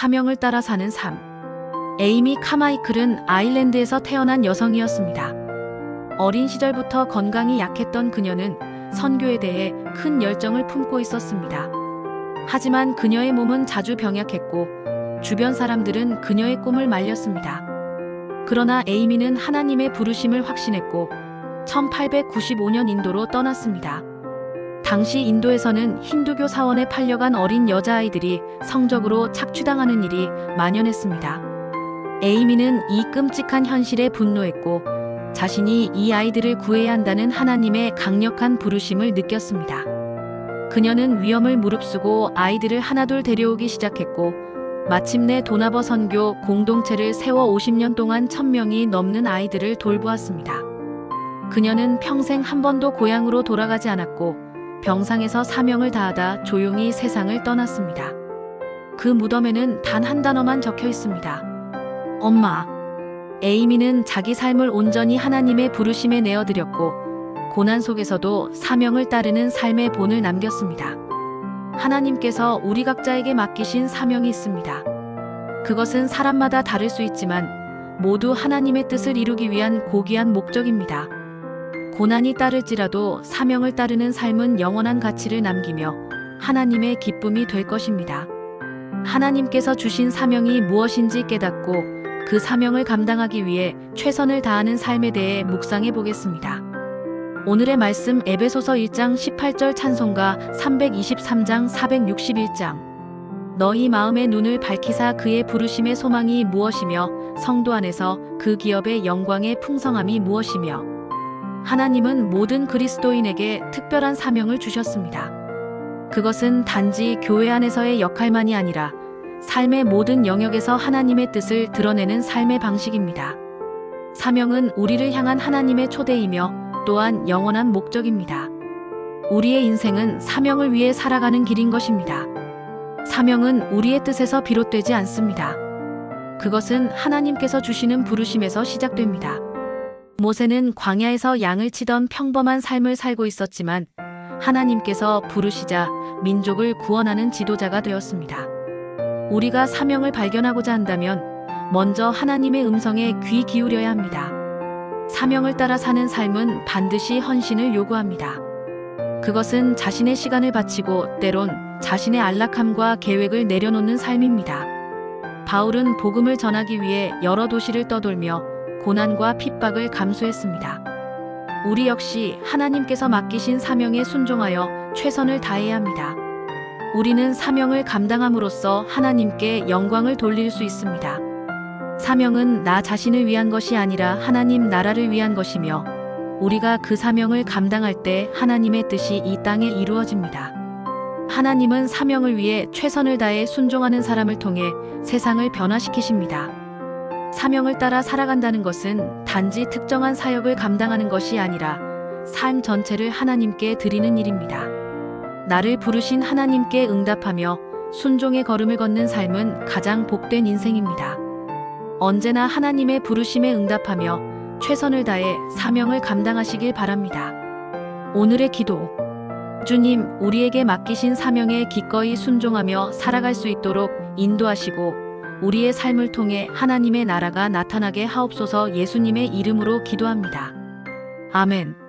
사명을 따라 사는 삶. 에이미 카마이클은 아일랜드에서 태어난 여성이었습니다. 어린 시절부터 건강이 약했던 그녀는 선교에 대해 큰 열정을 품고 있었습니다. 하지만 그녀의 몸은 자주 병약했고 주변 사람들은 그녀의 꿈을 말렸습니다. 그러나 에이미는 하나님의 부르심을 확신했고 1895년 인도로 떠났습니다. 당시 인도에서는 힌두교 사원에 팔려간 어린 여자아이들이 성적으로 착취당하는 일이 만연했습니다. 에이미는 이 끔찍한 현실에 분노했고 자신이 이 아이들을 구해야 한다는 하나님의 강력한 부르심을 느꼈습니다. 그녀는 위험을 무릅쓰고 아이들을 하나둘 데려오기 시작했고 마침내 도나버 선교 공동체를 세워 50년 동안 1000명이 넘는 아이들을 돌보았습니다. 그녀는 평생 한 번도 고향으로 돌아가지 않았고 병상에서 사명을 다하다 조용히 세상을 떠났습니다. 그 무덤에는 단 한 단어만 적혀 있습니다. 엄마. 에이미는 자기 삶을 온전히 하나님의 부르심에 내어드렸고 고난 속에서도 사명을 따르는 삶의 본을 남겼습니다. 하나님께서 우리 각자에게 맡기신 사명이 있습니다. 그것은 사람마다 다를 수 있지만 모두 하나님의 뜻을 이루기 위한 고귀한 목적입니다. 고난이 따를지라도 사명을 따르는 삶은 영원한 가치를 남기며 하나님의 기쁨이 될 것입니다. 하나님께서 주신 사명이 무엇인지 깨닫고 그 사명을 감당하기 위해 최선을 다하는 삶에 대해 묵상해 보겠습니다. 오늘의 말씀 에베소서 1장 18절 찬송가 323장 461장. 너희 마음의 눈을 밝히사 그의 부르심의 소망이 무엇이며 성도 안에서 그 기업의 영광의 풍성함이 무엇이며. 하나님은 모든 그리스도인에게 특별한 사명을 주셨습니다. 그것은 단지 교회 안에서의 역할만이 아니라 삶의 모든 영역에서 하나님의 뜻을 드러내는 삶의 방식입니다. 사명은 우리를 향한 하나님의 초대이며 또한 영원한 목적입니다. 우리의 인생은 사명을 위해 살아가는 길인 것입니다. 사명은 우리의 뜻에서 비롯되지 않습니다. 그것은 하나님께서 주시는 부르심에서 시작됩니다. 모세는 광야에서 양을 치던 평범한 삶을 살고 있었지만 하나님께서 부르시자 민족을 구원하는 지도자가 되었습니다. 우리가 사명을 발견하고자 한다면 먼저 하나님의 음성에 귀 기울여야 합니다. 사명을 따라 사는 삶은 반드시 헌신을 요구합니다. 그것은 자신의 시간을 바치고 때론 자신의 안락함과 계획을 내려놓는 삶입니다. 바울은 복음을 전하기 위해 여러 도시를 떠돌며 고난과 핍박을 감수했습니다. 우리 역시 하나님께서 맡기신 사명에 순종하여 최선을 다해야 합니다. 우리는 사명을 감당함으로써 하나님께 영광을 돌릴 수 있습니다. 사명은 나 자신을 위한 것이 아니라 하나님 나라를 위한 것이며 우리가 그 사명을 감당할 때 하나님의 뜻이 이 땅에 이루어집니다. 하나님은 사명을 위해 최선을 다해 순종하는 사람을 통해 세상을 변화시키십니다. 사명을 따라 살아간다는 것은 단지 특정한 사역을 감당하는 것이 아니라 삶 전체를 하나님께 드리는 일입니다. 나를 부르신 하나님께 응답하며 순종의 걸음을 걷는 삶은 가장 복된 인생입니다. 언제나 하나님의 부르심에 응답하며 최선을 다해 사명을 감당하시길 바랍니다. 오늘의 기도. 주님, 우리에게 맡기신 사명에 기꺼이 순종하며 살아갈 수 있도록 인도하시고 우리의 삶을 통해 하나님의 나라가 나타나게 하옵소서. 예수님의 이름으로 기도합니다. 아멘.